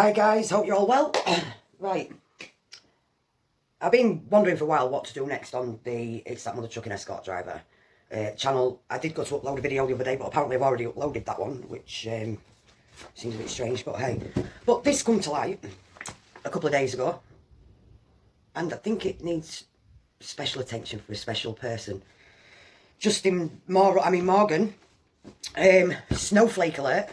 Hi guys, hope you're all well. Right, I've been wondering for a while what to do next on the It's That Mother Trucking Escort Driver channel. I did go to upload a video the other day, but apparently I've already uploaded that one, which seems a bit strange, but hey. But this come to light a couple of days ago, and I think it needs special attention for a special person. Morgan, Snowflake alert.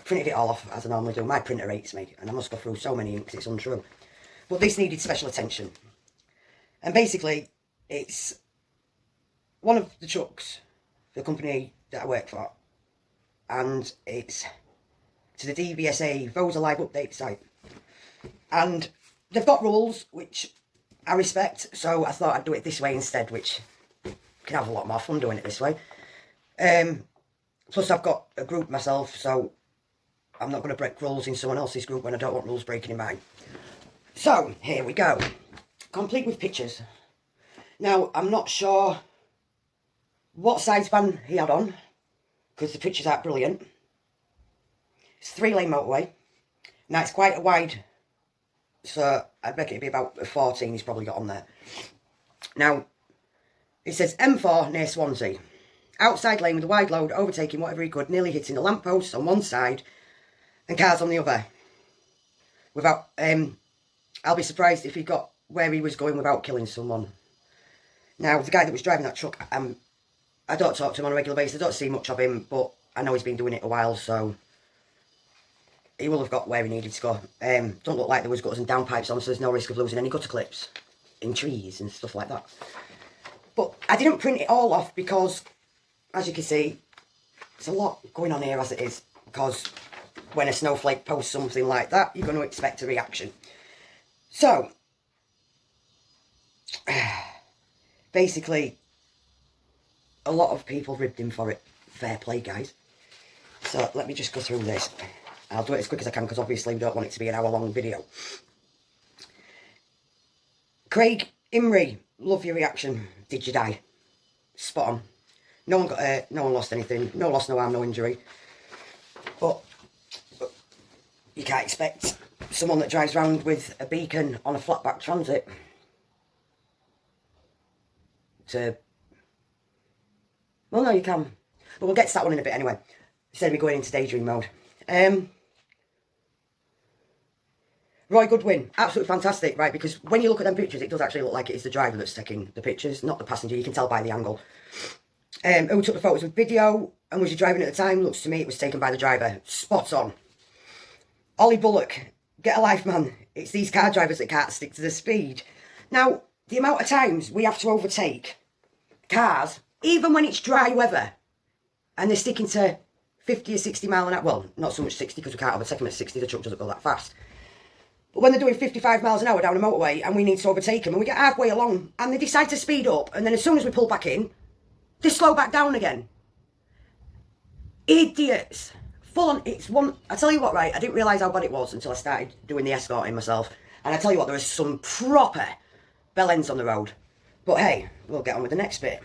Printed it all off as I normally do. My printer hates me and I must go through so many inks, it's untrue. But this needed special attention. And basically, it's one of the trucks for the company that I work for. And it's to the DVSA Vosa Live Update site. And they've got rules, which I respect. So I thought I'd do it this way instead, which can have a lot more fun doing it this way. Plus I've got a group myself, so I'm not going to break rules in someone else's group when I don't want rules breaking in mine. So, here we go. Complete with pictures. Now, I'm not sure what size van he had on, because the pictures aren't brilliant. It's a 3-lane motorway. Now, it's quite a wide, so I'd reckon it'd be about a 14 he's probably got on there. Now, it says M4 near Swansea. Outside lane with a wide load, overtaking whatever he could, nearly hitting the lampposts on one side and cars on the other. Without, I'll be surprised if he got where he was going without killing someone. Now, the guy that was driving that truck, I don't talk to him on a regular basis, I don't see much of him, but I know he's been doing it a while, so he will have got where he needed to go. Don't look like there was gutters and downpipes on, so there's no risk of losing any gutter clips in trees and stuff like that. But I didn't print it all off because, as you can see, there's a lot going on here as it is, because when a snowflake posts something like that, you're going to expect a reaction. So, basically, a lot of people ribbed him for it. Fair play, guys. So, let me just go through this. I'll do it as quick as I can, because obviously we don't want it to be an hour-long video. Craig Imrie, love your reaction. Did you die? Spot on. No one got hurt, no one lost anything, no loss, no harm, no injury. But you can't expect someone that drives around with a beacon on a flatback transit to... Well, no, you can. But we'll get to that one in a bit anyway. Instead of me going into daydream mode. Roy Goodwin, absolutely fantastic, right? Because when you look at them pictures, it does actually look like it is the driver that's taking the pictures, not the passenger. You can tell by the angle. Who took the photos with video and was you driving at the time? Looks to me it was taken by the driver. Spot on. Ollie Bullock, get a life, man. It's these car drivers that can't stick to the speed. Now, the amount of times we have to overtake cars, even when it's dry weather, and they're sticking to 50 or 60 mile an hour. Well, not so much 60 because we can't overtake them at 60. The truck doesn't go that fast. But when they're doing 55 miles an hour down a motorway and we need to overtake them and we get halfway along and they decide to speed up and then as soon as we pull back in, they slow back down again. Idiots. Full on, it's one... I tell you what, right, I didn't realise how bad it was until I started doing the escorting myself. And I tell you what, there are some proper bellends on the road. But hey, we'll get on with the next bit.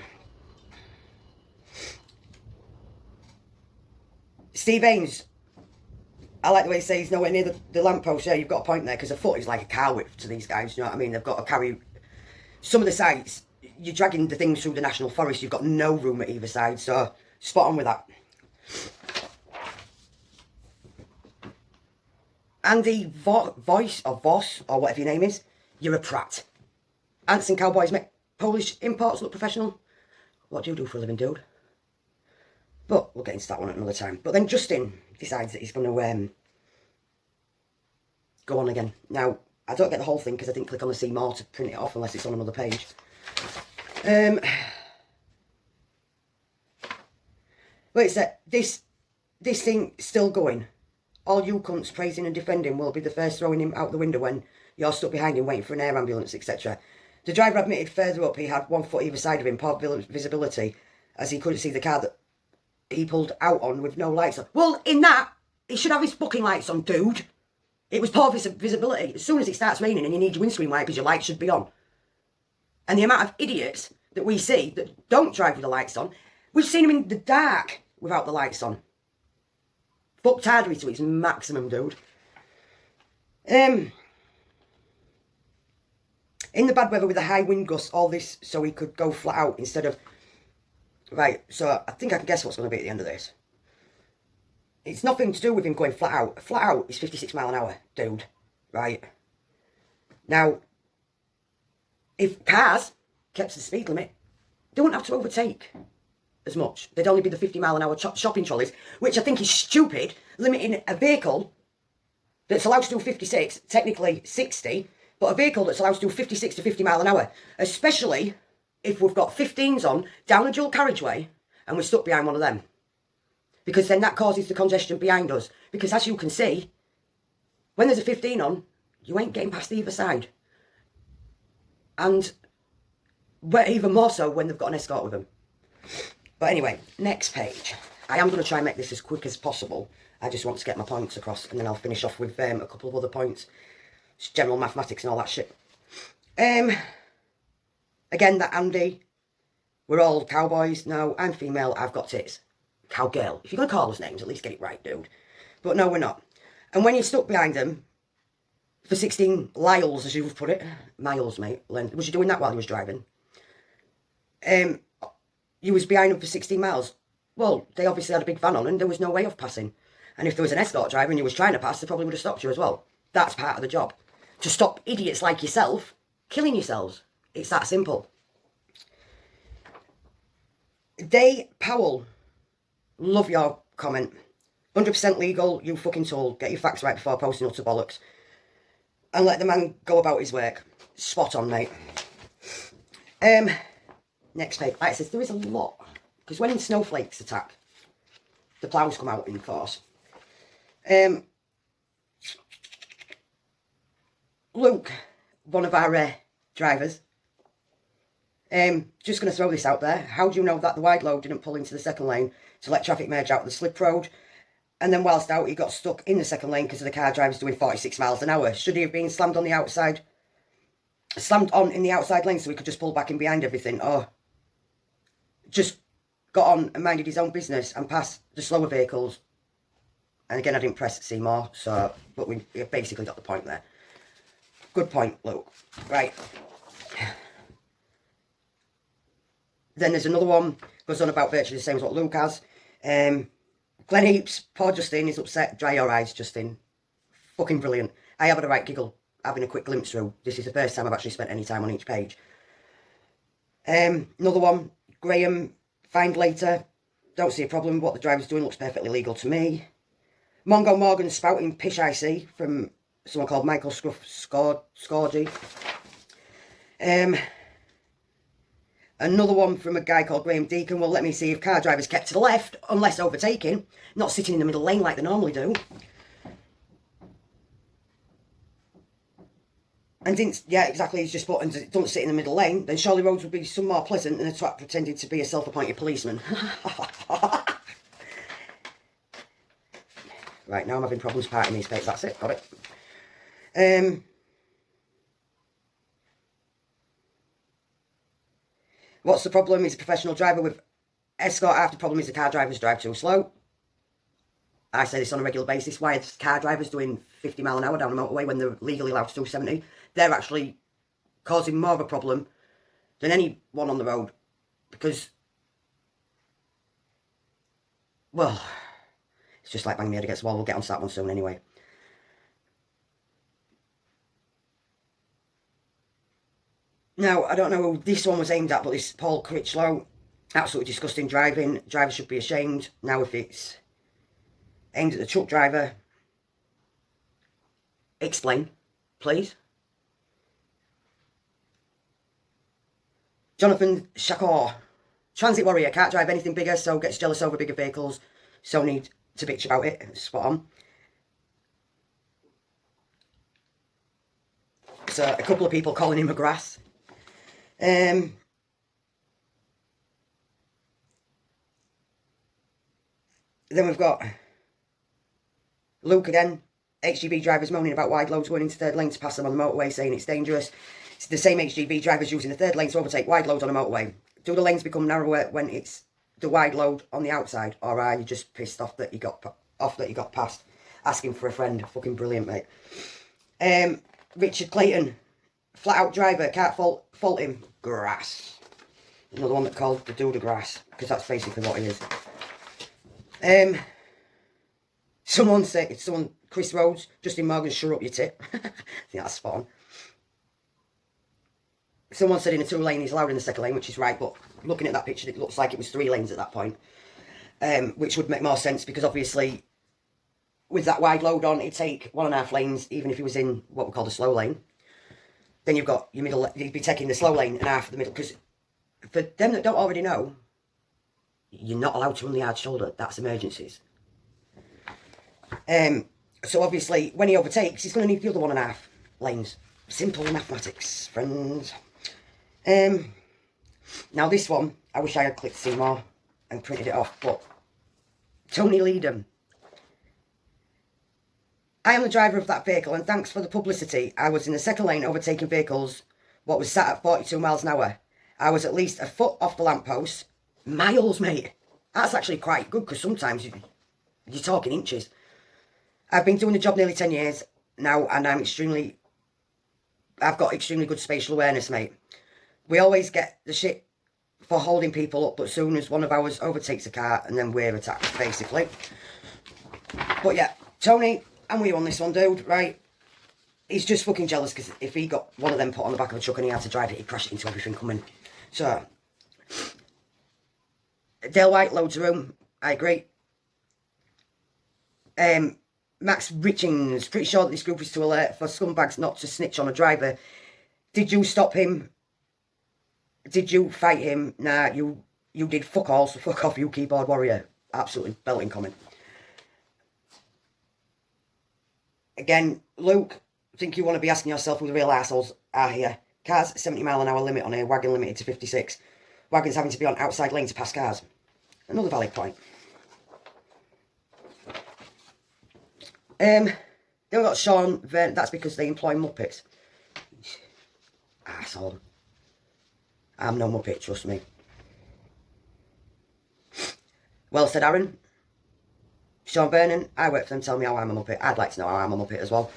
Steve Haynes. I like the way he says he's nowhere near the lamppost. Yeah, you've got a point there, because a foot is like a car width to these guys, you know what I mean? They've got to carry... Some of the sites, you're dragging the things through the National Forest, you've got no room at either side, so spot on with that. Andy Voss, or whatever your name is, you're a prat. Ants and cowboys make Polish imports look professional. What do you do for a living, dude? But we'll get into that one at another time. But then Justin decides that he's going to go on again. Now, I don't get the whole thing because I didn't click on the see more to print it off unless it's on another page. But it's that this thing still going. All you cunts praising and defending will be the first throwing him out the window when you're stuck behind him waiting for an air ambulance, etc. The driver admitted further up he had 1 foot either side of him, poor visibility, as he couldn't see the car that he pulled out on with no lights on. Well, in that, he should have his fucking lights on, dude. It was poor visibility. As soon as it starts raining and you need your windscreen wipers, your lights should be on. And the amount of idiots that we see that don't drive with the lights on, we've seen them in the dark without the lights on. fucked hardery to its maximum, dude. In the bad weather with the high wind gusts, all this so he could go flat out instead of... Right, so I think I can guess what's going to be at the end of this. It's nothing to do with him going flat out. Flat out is 56 mile an hour, dude. Right. Now, if cars kept to the speed limit, they wouldn't have to overtake as much. They'd only be the 50 mile an hour shopping trolleys, which I think is stupid, limiting a vehicle that's allowed to do 56, technically 60, but a vehicle that's allowed to do 56 to 50 mile an hour, especially if we've got 15s on down a dual carriageway and we're stuck behind one of them. Because then that causes the congestion behind us. Because as you can see, when there's a 15 on, you ain't getting past either side. And even more so when they've got an escort with them. But anyway, next page. I am going to try and make this as quick as possible. I just want to get my points across, and then I'll finish off with a couple of other points. Just general mathematics and all that shit. Again, that Andy, we're all cowboys. No, I'm female, I've got tits. Cowgirl. If you're going to call us names, at least get it right, dude. But no, we're not. And when you're stuck behind them, for 16 liles, as you've put it, miles, mate, was you doing that while you was driving? You was behind them for 16 miles. Well, they obviously had a big van on and there was no way of passing. And if there was an escort driver and you was trying to pass, they probably would have stopped you as well. That's part of the job. To stop idiots like yourself killing yourselves. It's that simple. Day Powell. Love your comment. 100% legal, you fucking tool. Get your facts right before posting utter bollocks. And let the man go about his work. Spot on, mate. Next page. Like I said, there is a lot. Because when snowflakes attack, the ploughs come out in force. Luke, one of our drivers, just going to throw this out there. How do you know that the wide load didn't pull into the second lane to let traffic merge out of the slip road? And then whilst out, he got stuck in the second lane because of the car drivers doing 46 miles an hour. Should he have been slammed on the outside? Slammed on in the outside lane so he could just pull back in behind everything? Or just got on and minded his own business and passed the slower vehicles? And again, I didn't press see more, so, but we basically got the point there. Good point, Luke. Right. Then there's another one, goes on about virtually the same as what Luke has. Glenn Heaps, poor Justin is upset. Dry your eyes, Justin. Fucking brilliant. I have had a right giggle having a quick glimpse through. This is the first time I've actually spent any time on each page. Another one, Graham, find later. Don't see a problem. What the driver's doing looks perfectly legal to me. Mongo Morgan spouting pish I see from someone called Michael Scorgy. Another one from a guy called Graham Deacon. Well, let me see if car drivers kept to the left, unless overtaking, not sitting in the middle lane like they normally do. And didn't, yeah, exactly, he's just put, and don't sit in the middle lane, then surely roads would be some more pleasant than a twat pretending to be a self-appointed policeman. Right, now I'm having problems parting these pages. That's it, got it. What's the problem? He's a professional driver with escort. Half the problem is the car drivers drive too slow. I say this on a regular basis. Why are car drivers doing 50 mile an hour down the motorway when they're legally allowed to do 70? They're actually causing more of a problem than anyone on the road. Because, well, it's just like banging my head against the wall. We'll get onto that one soon anyway. Now, I don't know who this one was aimed at, but this Paul Critchlow, absolutely disgusting driving. Drivers should be ashamed. Now, if it's aimed at the truck driver, explain, please. Jonathan Shakor, transit warrior, can't drive anything bigger, so gets jealous over bigger vehicles, so need to bitch about it. Spot on. So, a couple of people calling him a grass. Then we've got Luke again. HGV drivers moaning about wide loads going into third lane to pass them on the motorway, saying it's dangerous. It's the same HGV drivers using the third lane to overtake wide loads on a motorway. Do the lanes become narrower when it's the wide load on the outside, or are you just pissed off that you got off that he got past, asking for a friend. Fucking brilliant, mate. Richard Clayton, flat out driver, can't fault him. Grass. Another one that called the dude of grass, because that's basically what he is. Someone, Chris Rhodes, Justin Morgan, shut up your tit. I think that's spot on. Someone said in a 2-lane he's allowed in the second lane, which is right, but looking at that picture, it looks like it was 3 lanes at that point. Which would make more sense, because obviously, with that wide load on, it'd take 1.5 lanes, even if he was in what we call the slow lane. Then you've got your middle, you'd be taking the slow lane and half of the middle, because for them that don't already know, you're not allowed to run the hard shoulder. That's emergencies. So obviously, when he overtakes, he's going to need the other 1.5 lanes. Simple mathematics, friends. Now this one, I wish I had clicked see more and printed it off, but Tony Leadham. I am the driver of that vehicle, and thanks for the publicity. I was in the second lane overtaking vehicles, what was sat at 42 miles an hour. I was at least a foot off the lamppost. Miles, mate. That's actually quite good, because sometimes you're talking inches. I've been doing the job nearly 10 years now, and I've got extremely good spatial awareness, mate. We always get the shit for holding people up, but as soon as one of ours overtakes a car, and then we're attacked, basically. But yeah, Tony, I'm with you on this one, dude, right? He's just fucking jealous, because if he got one of them put on the back of a truck and he had to drive it, he'd crash it into everything coming. So, Dale White, loads of room, I agree. Max Richings, pretty sure that this group is to alert for scumbags not to snitch on a driver. Did you stop him? Did you fight him? Nah, you did fuck all, so fuck off, you keyboard warrior. Absolutely belting comment. Again, Luke, I think you want to be asking yourself who the real assholes are here. Cars 70 mile an hour limit on here, wagon limited to 56. Wagons having to be on outside lane to pass cars. Another valid point. Then we've got Sean Vernon. That's because they employ Muppets. Asshole. I'm no Muppet, trust me. Well said, Aaron. Sean Vernon, I work for them, tell me how I'm a Muppet. I'd like to know how I'm a Muppet as well.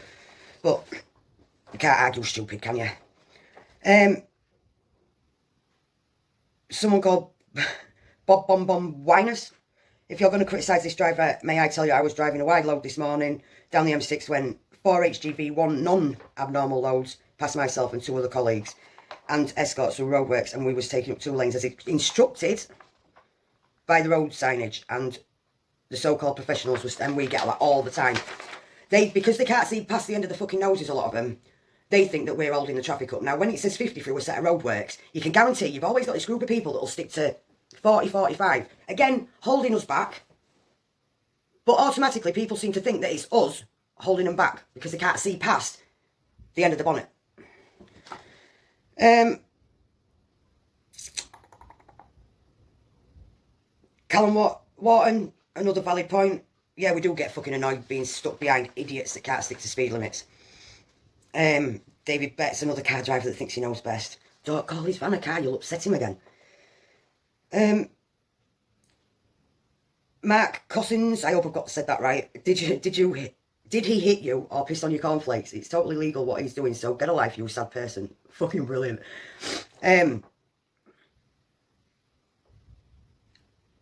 But you can't argue stupid, can you? Someone called Bob Bomb Bomb Winers. If you're going to criticise this driver, may I tell you I was driving a wide load this morning down the M6 when 4 HGV, 1 non-abnormal loads past myself and 2 other colleagues and escorts through roadworks, and we was taking up 2 lanes as instructed by the road signage and the so-called professionals, and we get that all the time. Because they can't see past the end of the fucking noses, a lot of them, they think that we're holding the traffic up. Now, when it says 50 through a set of roadworks, you can guarantee you've always got this group of people that will stick to 40, 45. Again, holding us back. But automatically, people seem to think that it's us holding them back because they can't see past the end of the bonnet. Callum Wharton, another valid point. Yeah, we do get fucking annoyed being stuck behind idiots that can't stick to speed limits. David Betts, another car driver that thinks he knows best. Don't call his van a car, you'll upset him again. Mark Cossins, I hope I've said that right. Did he hit you or piss on your cornflakes? It's totally legal what he's doing, so get a life, you sad person. Fucking brilliant.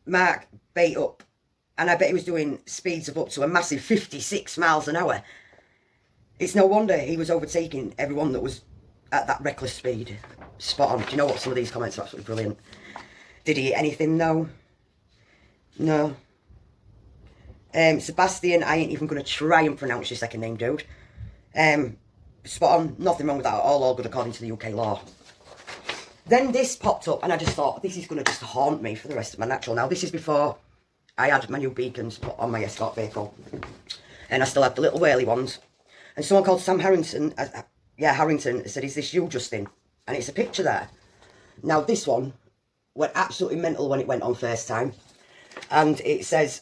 Mark bait up, and I bet he was doing speeds of up to a massive 56 miles an hour. It's no wonder he was overtaking everyone that was at that reckless speed. Spot on. Do you know what? Some of these comments are absolutely brilliant. Did he hit anything? No. No. Sebastian, I ain't even going to try and pronounce your second name, dude. Spot on. Nothing wrong with that at all good according to the UK law. Then this popped up, and I just thought, this is going to just haunt me for the rest of my natural. Now, this is before I had my new beacons put on my escort vehicle. And I still had the little whirly ones. And someone called Sam Harrington, Harrington, said, is this you, Justin? And it's a picture there. Now, this one went absolutely mental when it went on first time. And it says,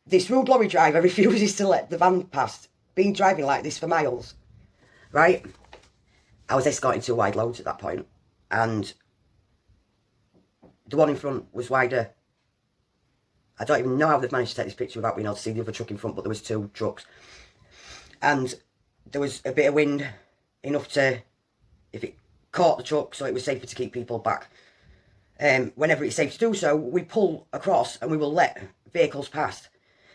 this rude lorry driver refuses to let the van pass, been driving like this for miles. Right? I was escorting 2 wide loads at that point, and the one in front was wider I don't even know how they've managed to take this picture without being able to see the other truck in front, but there was 2 trucks. And there was a bit of wind, enough to, if it caught the truck, so it was safer to keep people back. Whenever it's safe to do so, we pull across and we will let vehicles past.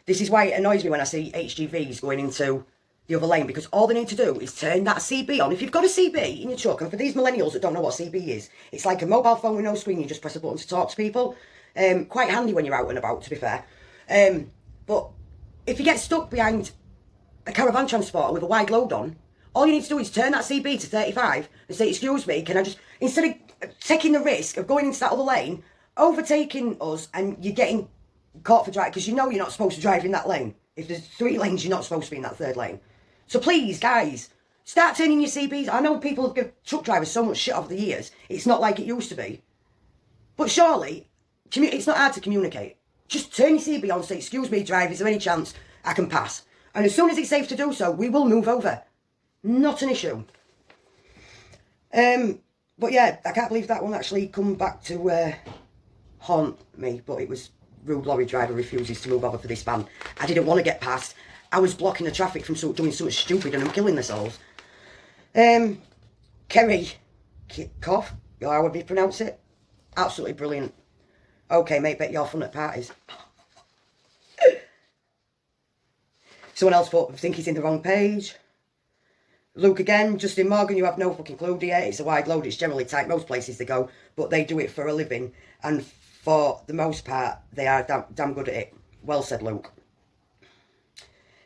This is why it annoys me when I see HGVs going into the other lane, because all they need to do is turn that CB on. If you've got a CB in your truck, and for these millennials that don't know what CB is, it's like a mobile phone with no screen. You just press a button to talk to people. Quite handy when you're out and about, to be fair. But if you get stuck behind a caravan transporter with a wide load on, all you need to do is turn that CB to 35 and say, excuse me, can I just, instead of taking the risk of going into that other lane, overtaking us, and you're getting caught for driving, because you know you're not supposed to drive in that lane. If there's 3 lanes, you're not supposed to be in that 3rd lane. So please, guys, start turning your CBs. I know people have given truck drivers so much shit over the years. It's not like it used to be. But surely, it's not hard to communicate. Just turn your CB on and say, excuse me, driver, is there any chance I can pass? And as soon as it's safe to do so, we will move over. Not an issue. But yeah, I can't believe that one actually come back to haunt me. But it was rude lorry driver refuses to move over for this van. I didn't want to get past. I was blocking the traffic from doing something stupid and I'm killing themselves. Kerry Koff, however you pronounce it. Absolutely brilliant. Okay, mate, bet you're fun at parties. Someone else thought, think he's in the wrong page. Luke again, Justin Morgan, you have no fucking clue, dear. It's a wide load, it's generally tight most places they go, but they do it for a living, and for the most part, they are damn good at it. Well said, Luke.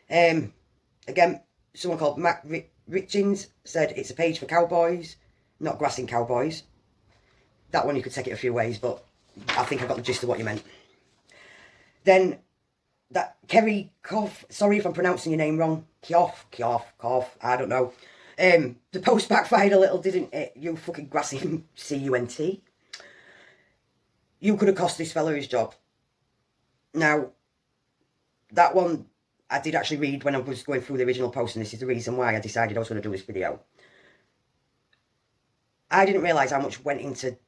Again, someone called Matt Richins said it's a page for cowboys, not grassing cowboys. That one you could take it a few ways, but I think I got the gist of what you meant. Then, that Kerry Koff, sorry if I'm pronouncing your name wrong. Koff, I don't know. The post backfired a little, didn't it? You fucking grassing cunt. You could have cost this fella his job. Now, that one I did actually read when I was going through the original post, and this is the reason why I decided I was going to do this video. I didn't realise how much went into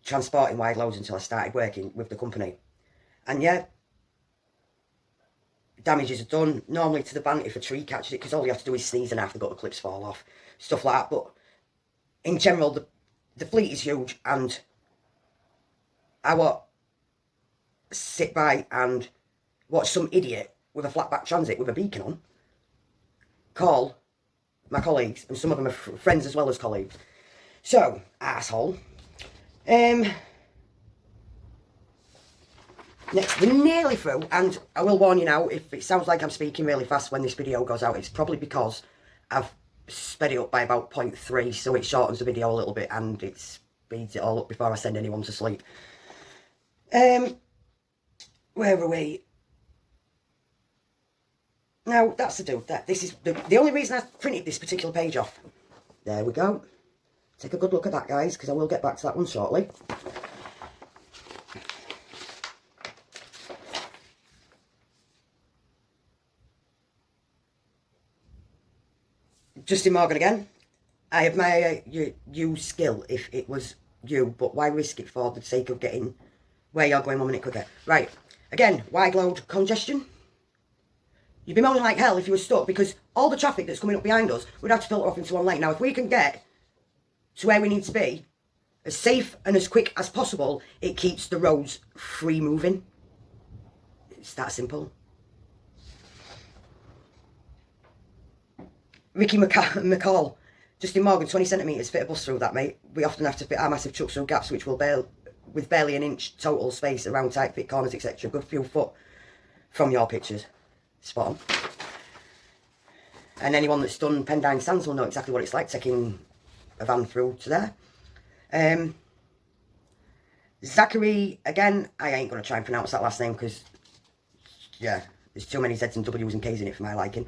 transporting wide loads until I started working with the company. And yeah, damages are done normally to the van if a tree catches it, because all you have to do is sneeze and half the gutter clips fall off, stuff like that. But in general, the fleet is huge, and I won't sit by and watch some idiot with a flatback transit with a beacon on call my colleagues, and some of them are friends as well as colleagues. So, asshole. Next, we're nearly through, and I will warn you now, if it sounds like I'm speaking really fast when this video goes out, it's probably because I've sped it up by about 0.3, so it shortens the video a little bit, and it speeds it all up before I send anyone to sleep. Where are we? Now, that's the dude. This is the only reason I printed this particular page off. There we go. Take a good look at that, guys, because I will get back to that one shortly. Justin Morgan again. I admire your skill if it was you, but why risk it for the sake of getting where you're going 1 minute quicker? Right, again, wide load congestion. You'd be moaning like hell if you were stuck, because all the traffic that's coming up behind us would have to filter off into one lane. Now, if we can get to where we need to be as safe and as quick as possible, it keeps the roads free moving. It's that simple. Ricky McCall, Justin Morgan, 20 centimetres, fit a bus through that, mate. We often have to fit our massive trucks through gaps which will with barely an inch total space around tight fit corners, etc. Good few foot from your pictures. Spot on. And anyone that's done Pendine Sands will know exactly what it's like taking a van through to there. Zachary, again, I ain't going to try and pronounce that last name because, yeah, there's too many Z's and W's and K's in it for my liking.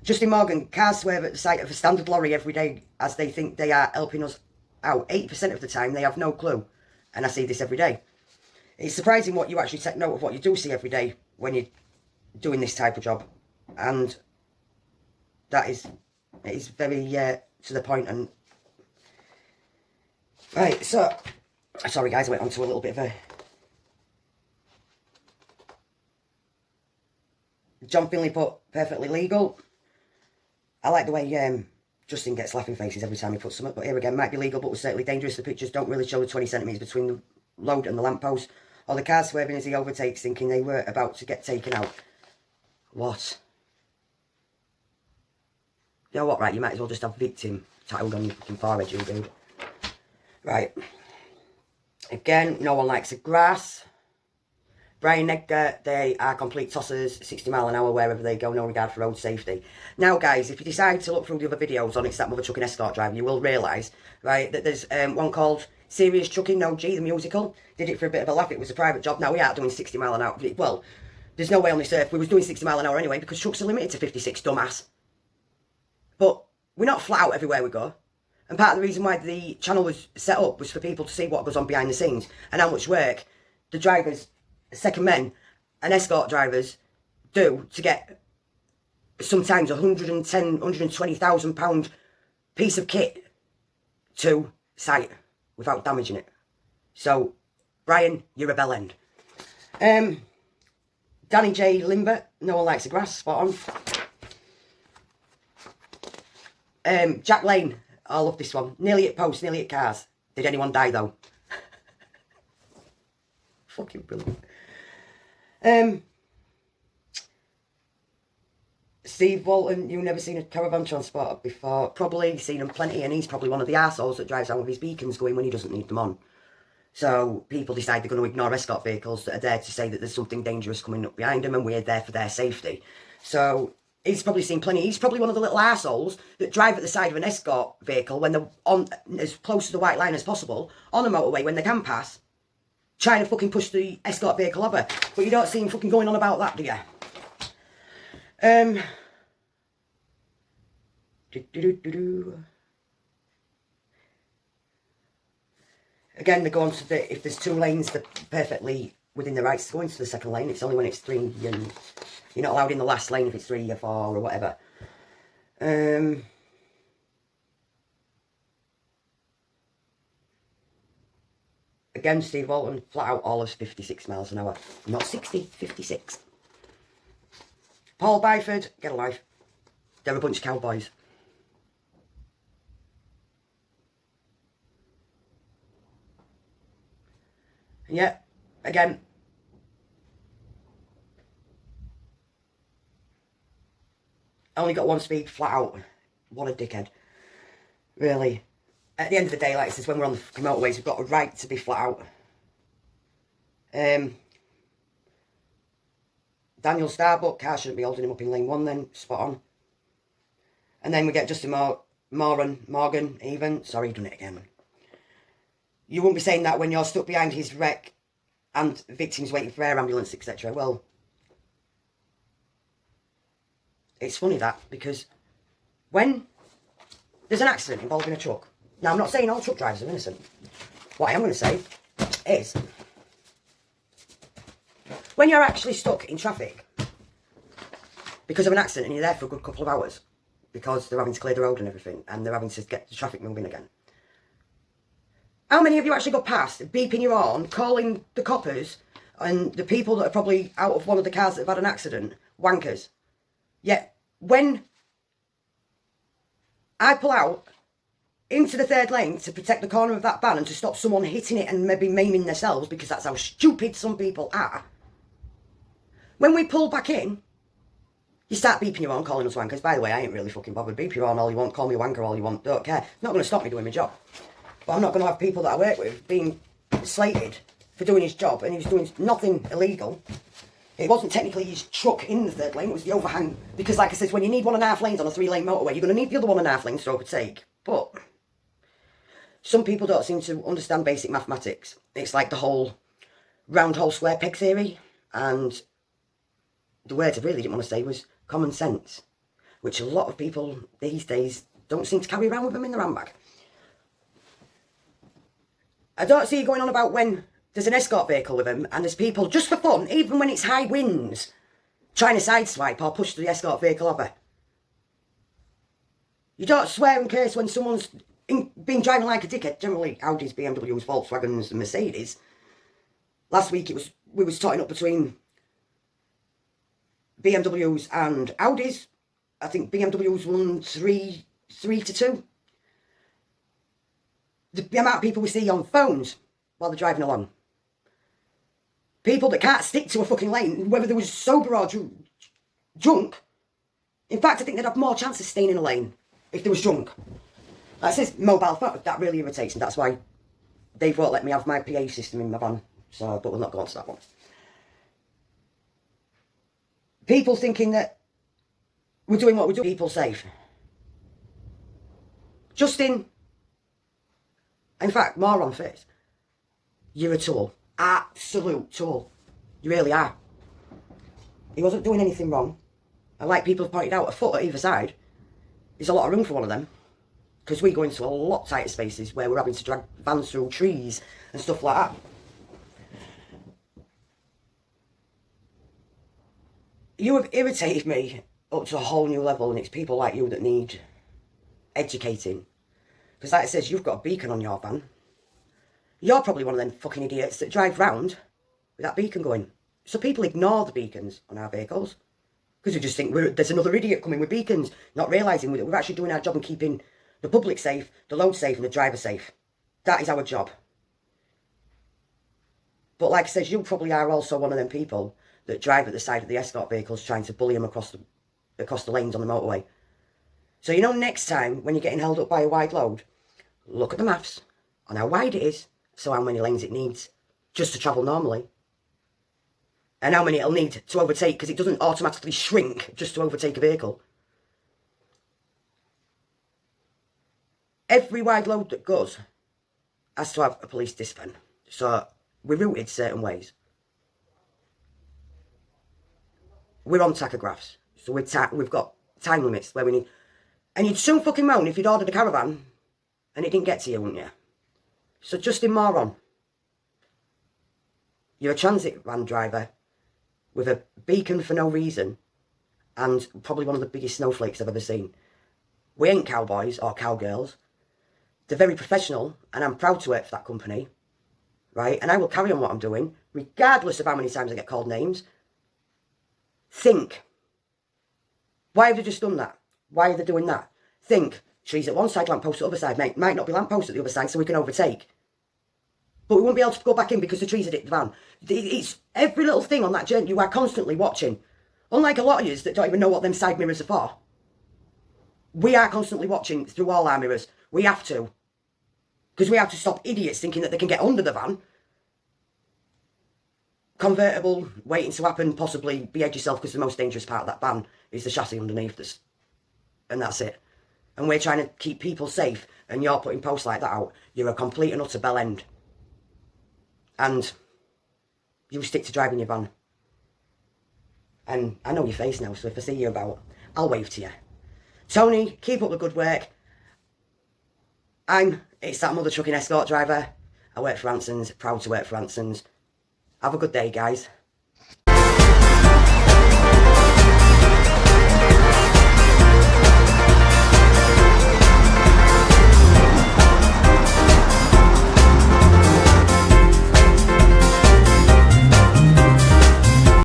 Justin Morgan, cars swerve at the sight of a standard lorry every day as they think they are helping us out. 80% of the time, they have no clue. And I see this every day. It's surprising what you actually take note of what you do see every day when you're doing this type of job. And that is very to the point. And right, so sorry guys, I went on to a little bit of a John Finley put perfectly legal. I like the way Justin gets laughing faces every time he puts something, but here again, might be legal but was certainly dangerous. The pictures don't really show the 20 centimetres between the road and the lamppost, or the car swerving as he overtakes, thinking they were about to get taken out. What? You know what, right, you might as well just have victim tattooed on your fucking forehead, you dude. Right. Again, no one likes the grass. Brian Edgar, they are complete tossers, 60 mile an hour wherever they go, no regard for road safety. Now, guys, if you decide to look through the other videos on It's That Mother Trucking Escort Driver, you will realise, right, that there's one called Serious Trucking, No G, the musical. Did it for a bit of a laugh. It was a private job. Now, we aren't doing 60 mile an hour. Well, there's no way on this earth we was doing 60 mile an hour anyway, because trucks are limited to 56, dumbass. But we're not flat out everywhere we go. And part of the reason why the channel was set up was for people to see what goes on behind the scenes and how much work the drivers, second men and escort drivers do to get sometimes £120,000 piece of kit to site without damaging it. So, Brian, you're a bellend. Danny J. Limber, no one likes the grass, spot on. Jack Lane, I love this one. Nearly at post, nearly at cars. Did anyone die though? Fucking brilliant. Steve Walton, you've never seen a caravan transporter before. Probably seen them plenty, and he's probably one of the arseholes that drives around with his beacons going when he doesn't need them on. So people decide they're going to ignore escort vehicles that are there to say that there's something dangerous coming up behind them and we're there for their safety. So he's probably seen plenty. He's probably one of the little arseholes that drive at the side of an escort vehicle when they're on as close to the white line as possible on a motorway when they can pass, trying to fucking push the escort vehicle over. But you don't see him fucking going on about that, do you? Again, they go on to the, if there's two lanes, they're perfectly within the rights to go into the second lane. It's only when it's 3 and you're not allowed in the last lane if it's 3 or 4 or whatever. Again, Steve Walton, flat out all of 56 miles an hour. Not 60, 56. Paul Byford, get a life. They're a bunch of cowboys. Yeah, again. Only got one speed, flat out. What a dickhead. Really. At the end of the day, like it says, when we're on the fucking motorways, we've got a right to be flat out. Daniel Starbuck, car shouldn't be holding him up in lane 1 then, spot on. And then we get Justin Morgan, even. Sorry, done it again. You wouldn't be saying that when you're stuck behind his wreck and victims waiting for air ambulance, etc. Well, it's funny that, because when there's an accident involving a truck, now I'm not saying all truck drivers are innocent. What I am going to say is, when you're actually stuck in traffic because of an accident and you're there for a good couple of hours because they're having to clear the road and everything and they're having to get the traffic moving again, how many of you actually got past beeping your horn, calling the coppers and the people that are probably out of one of the cars that have had an accident, wankers? Yet, when I pull out into the third lane to protect the corner of that van and to stop someone hitting it and maybe maiming themselves, because that's how stupid some people are, when we pull back in, you start beeping your horn, calling us wankers. By the way, I ain't really fucking bothered. Beep your horn all you want, call me a wanker all you want, don't care. Not going to stop me doing my job. But I'm not going to have people that I work with being slated for doing his job, and he was doing nothing illegal. It wasn't technically his truck in the third lane, it was the overhang. Because like I said, when you need 1.5 lanes on a 3-lane motorway, you're going to need the other 1.5 lanes to overtake. But some people don't seem to understand basic mathematics. It's like the whole round hole square peg theory, and the words I really didn't want to say was common sense, which a lot of people these days don't seem to carry around with them in their handbag. I don't see you going on about when there's an escort vehicle with them and there's people, just for fun, even when it's high winds, trying to sideswipe or push the escort vehicle over. You don't swear and curse when someone's been driving like a dickhead. Generally, Audis, BMWs, Volkswagens and Mercedes. Last week we was totting up between BMWs and Audis. I think BMWs won 3-2. The amount of people we see on phones while they're driving along. People that can't stick to a fucking lane, whether they was sober or drunk. In fact, I think they'd have more chance of staying in a lane if they was drunk. That says mobile phone. That really irritates me. That's why Dave won't let me have my PA system in my van. So, but we'll not go on to that one. People thinking that we're doing what we do. People safe. Justin. In fact, Moron face. You're a tool. Absolute tool. You really are. He wasn't doing anything wrong. And like people have pointed out, a foot at either side is a lot of room for one of them. Because we go into a lot tighter spaces where we're having to drag vans through trees and stuff like that. You have irritated me up to a whole new level, and it's people like you that need educating. Because like it says, you've got a beacon on your van. You're probably one of them fucking idiots that drive round with that beacon going. So people ignore the beacons on our vehicles. Because we just think there's another idiot coming with beacons, not realising that we're actually doing our job and keeping the public safe, the load safe and the driver safe. That is our job. But like I said, you probably are also one of them people that drive at the side of the escort vehicles trying to bully them across the lanes on the motorway. So you know, next time when you're getting held up by a wide load, look at the maths on how wide it is, so how many lanes it needs just to travel normally. And how many it'll need to overtake, because it doesn't automatically shrink just to overtake a vehicle. Every wide load that goes has to have a police discipline. So we're routed certain ways. We're on tachographs. So we've got time limits where we need... And you'd soon fucking moan if you'd ordered a caravan and it didn't get to you, wouldn't you? So Justin Moron, you're a transit van driver with a beacon for no reason and probably one of the biggest snowflakes I've ever seen. We ain't cowboys or cowgirls. They're very professional, and I'm proud to work for that company, right? And I will carry on what I'm doing, regardless of how many times I get called names. Think. Why have they just done that? Why are they doing that? Think. Trees at one side, lamppost at the other side. Might not be lamppost at the other side, so we can overtake. But we won't be able to go back in because the trees had hit the van. It's every little thing on that journey you are constantly watching. Unlike a lot of yous that don't even know what them side mirrors are for. We are constantly watching through all our mirrors. We have to. Because we have to stop idiots thinking that they can get under the van. Convertible, waiting to happen, possibly behead yourself, because the most dangerous part of that van is the chassis underneath us. And that's it. And we're trying to keep people safe, and you're putting posts like that out. You're a complete and utter bellend. And you stick to driving your van. And I know your face now, so if I see you about, I'll wave to you. Tony, keep up the good work. It's that mother trucking escort driver. I work for Hanson's, proud to work for Hanson's. Have a good day, guys.